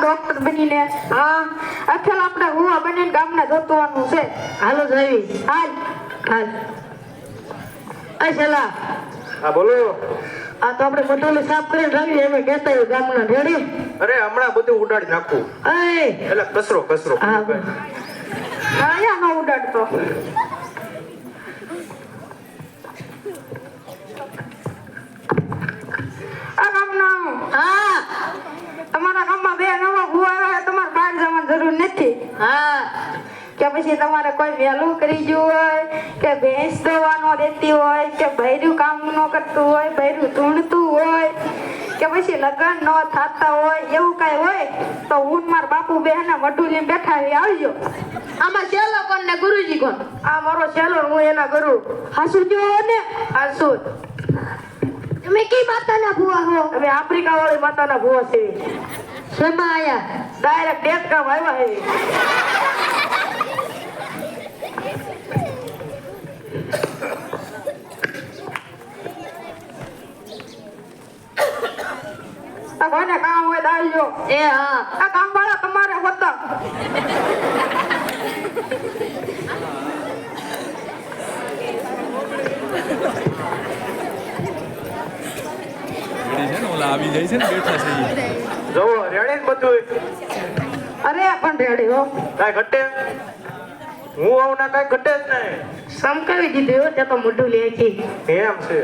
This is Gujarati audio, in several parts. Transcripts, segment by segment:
ડોક્ટર બનીને. હા અખેલ આપણે હુવા બનીને ગામના જોતવાનું છે. હાલો જાવી હાલ હાલ આ શેલા હા બોલો. આ તો આપણે મોટોલું સાફ કરીને રાખી એમ કહેતા હોય ગામના રેડી. અરે હમણાં બધું ઉડાડી નાખું. એ એટલે કચરો કચરો. હા અહીંયા ન ઉડાડતો. આ ગામના હા તમારા ગામમાં બે નવા ભૂવા આવ્યા, તમારે બહાર જવાની જરૂર નથી. હા કે પછી તમારે કોઈ વહેલું કરી ગયું હોય કે ભેંસ દવા ન દેતી હોય કે બૈરું કામ ન કરતું હોય, બૈરું ધૂણતું હોય કે પછી લગ્ન ન થતા હોય, એવું કાંઈ હોય તો હું માર બાપુ બેહને વઢું લઈને બેઠા આવી આવજો. આમાં શેલો કોણ ને ગુરુજી કોણ? આ મારો છેલ્લો, હું એના ગુરુ. હાસુ જો ને હાસુ. તમે કઈ માતાના ભુવા હો? અમે આફ્રિકા વાળી માતાના ભૂવા છે. શેમાં આયા? ડાયરેક્ટ ડેટ કામ આવ્યા છે. આ કોઈને કામ હોય તો આવજો. એ હા આ કામ વાળા તમારે હોતા. આવી જાય છે ને બેઠા છે ઈ. જોવો રેડી ને બધું. અરે પણ રેડી હો. કાંઈ ઘટે? હું આવું ના કાંઈ ઘટે જ નહીં. સમકાવી દીધું હો, તે તો મોઢું લે છે. એમ છે.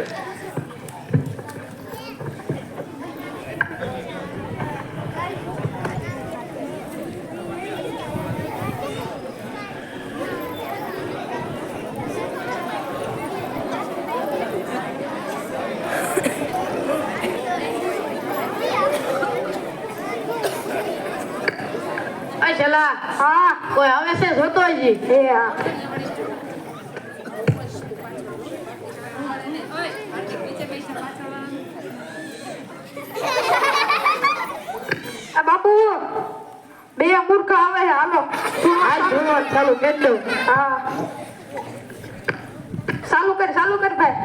આ શેલા હા કોઈ આવે છે જોતો જી. એ હા. આ બાપુ બે મૂર્ખા આવે છે, હાલો. હાલ જોવા ચાલુ કરી દઉં. હા ચાલુ કર ભાઈ.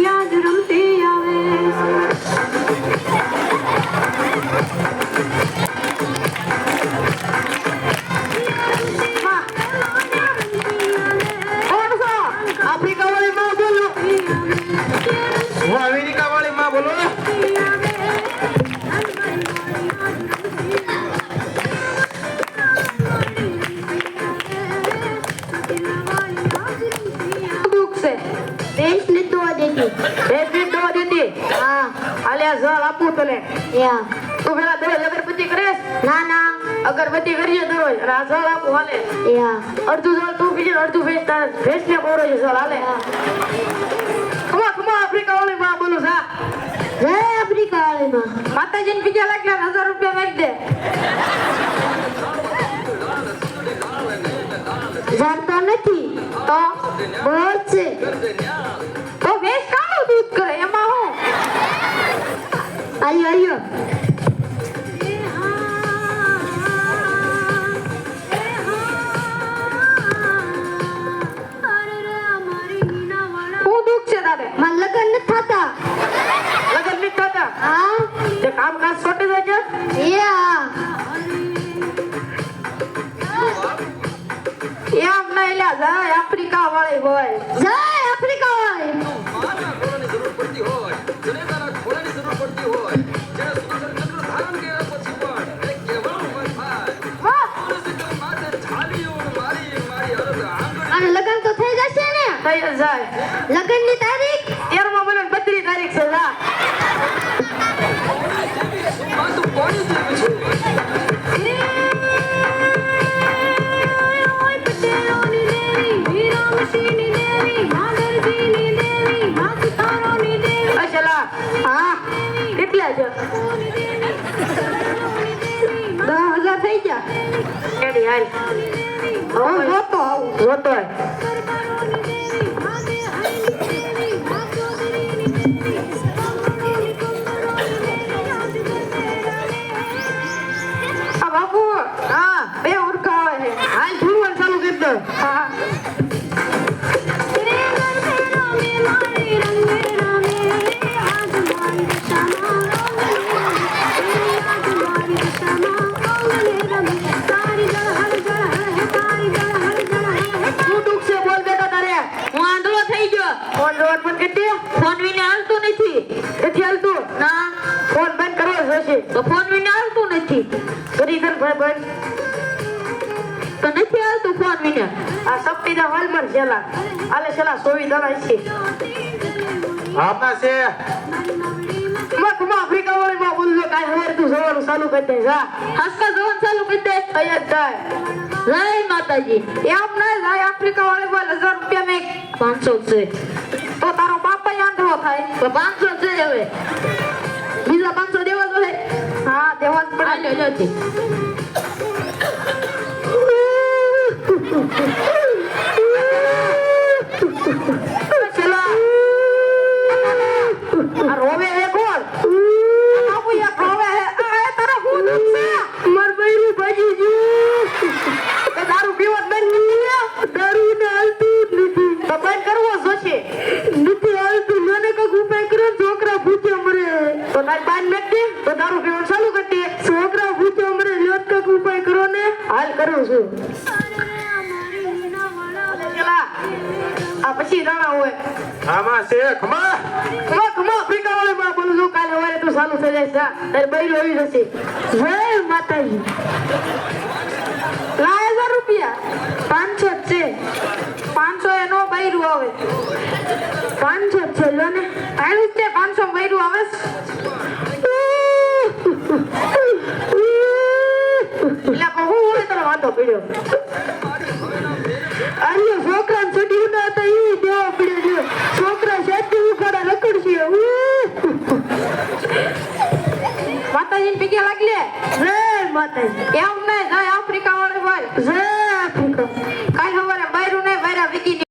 યાદ રમતી આવે. આફ્રિકા વાળી માં બોલો. હું અમેરિકા વાળી માં બોલો. દુઃખ છે. બેસ લીધો દેતી. ભેજ ભેજ દવા દેતી. હા આલ્યા જળ આપું તને. યા તું પેલા દરરોજ અગરબત્તી કરેશ? ના ના અગરબત્તી કરીએ દરરોજ અને આ જળ આપું હાલે. યા અડધું જળ તું પીજે, અડધું ભેજ તારે ભેજને પોરો છે જળ હાલે. ખમા આફ્રિકા વાળી માં બોલું સા. જય આફ્રિકા વાળી માં. માતાજીને બીજા લાગલા 1000 રૂપિયા નાખી દે. જાણતો નથી તો બોલ છે. તો ભેજ કાનું દૂધ કરે એમાં હું? આયો આયો હું દુઃખ છે તારે? માં લગન નથી થતા. લગન નથી થતા? હા તે કામકાજ છોડી દેજે. યા એમ નહીં લ્યા, જાય આફ્રિકા વાળી હોય. જય આફ્રિકા વાળી. અને લગન તો થઈ જશે ને? થઈ જ જાય. લગનની તારીખ 13મા મહિનાની 32 તારીખ છે. જા. અચલા હા કેટલા છે? 10,000 થઈ ગયા. એની હાલ. હું જોતો આવું. જોતો હોય. શું દુઃખ છે બોલ બેટા તારે હું આંધળો થઈ ગયો. ફોન જોવાનું બંધ કરી દે ફોન વિના હાલતું નથી. નથી હાલતું ના, ફોન બંધ કરવો જોશે તો ફોન વિના હાલતું નથી. કરી કર ભાઈ બંધ તો નથી હાલતું ફોન વિના. આ સપ્તીના વાલમાં છેલા આલે છેલા 24 દાડા છે આમાં છે મખમાં આફ્રિકા વાળી માં બોલજો કાઈ હવાર તું સવારનું ચાલુ કરી દે જા હસકા જોવાનું ચાલુ કરી દે. અહીંયા જાય જય માતાજી. એમ ના જાય આફ્રિકા વાળી બોલ 1000 રૂપિયા મેં 500 છે. તો તારો બાપા આંધળો થાય તો 500 છે હવે. બીજા 500 દેવા તો હે. હા દેવા જ પડે આલ્યો જોતી. છેલા આ રોવે હે કોણ બાપુ એક રોવે હે આ હે તારા હું દુખ છે માર બૈરું ભાજી જો તો દારૂ પીવત બંધ કરી દે દારૂ ને હાલતું જ નથી તો બંધ કરવો જોશે નથી હાલતું મને કઈક ઉપાય કર્યો છોકરા ભૂખ્યા મરે તો તારી બાન મેક દે તો દારૂ પીવાનું ચાલુ કરી દે છોકરા ભૂખ્યા મરે લ્યો કઈક ઉપાય કરો ને હાલ કરું છું પેલા આ પછી દાણા હોય આમાં છે ખમા કમા આફ્રિકા વાળી માં બોલું છું કાલે સવારે તું ચાલુ થઈ જાય જા તારી બૈરું આવી જશે જય માતાજી લા 1000 રૂપિયા 500 છે 500 એનો બૈરું આવે 500 છે લો ને આવ્યું છે 500 બૈરું આવે છે. એટલે પણ હું હોય તારો વાંધો પડ્યો આલ્યો છોકરાને ચડ્યું ના હતા ઈ દેવા પડ્યો જો છોકરા શેઠી ઉખાડા રખડશે માતાજીને પીકે લાગી લે જય માતાજી એમ નહીં જાય આફ્રિકા વાળી બોલ જય આફ્રિકા કાલ સવારે બૈરું નહીં બૈરા વિકી